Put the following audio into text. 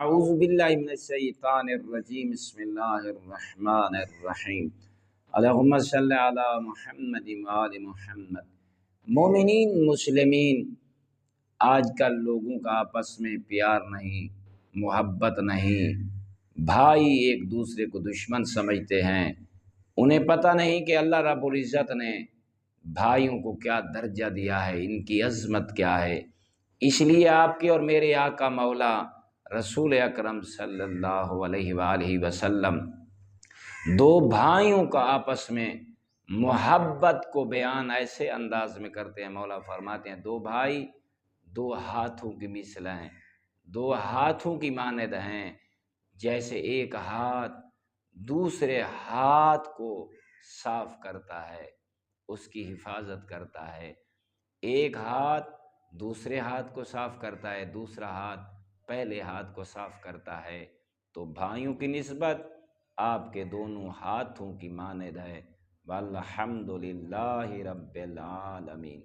اعوذ باللہ من الشیطان الرجیم، بسم اللہ الرحمن الرحیم، اللہم صلی علی محمد وآل محمد۔ مومنین مسلمین، آج کل لوگوں کا آپس میں پیار نہیں، محبت نہیں، بھائی ایک دوسرے کو دشمن سمجھتے ہیں۔ انہیں پتہ نہیں کہ اللہ رب العزت نے بھائیوں کو کیا درجہ دیا ہے، ان کی عظمت کیا ہے۔ اس لیے آپ کے اور میرے آقا مولا رسول اکرم صلی اللہ علیہ وآلہ وسلم دو بھائیوں کا آپس میں محبت کو بیان ایسے انداز میں کرتے ہیں۔ مولا فرماتے ہیں دو بھائی دو ہاتھوں کی مثل ہیں، دو ہاتھوں کی مانند ہیں، جیسے ایک ہاتھ دوسرے ہاتھ کو صاف کرتا ہے، اس کی حفاظت کرتا ہے۔ ایک ہاتھ دوسرے ہاتھ کو صاف کرتا ہے، دوسرا ہاتھ پہلے ہاتھ کو صاف کرتا ہے۔ تو بھائیوں کی نسبت آپ کے دونوں ہاتھوں کی مانند ہے۔ والحمد للہ رب العالمین۔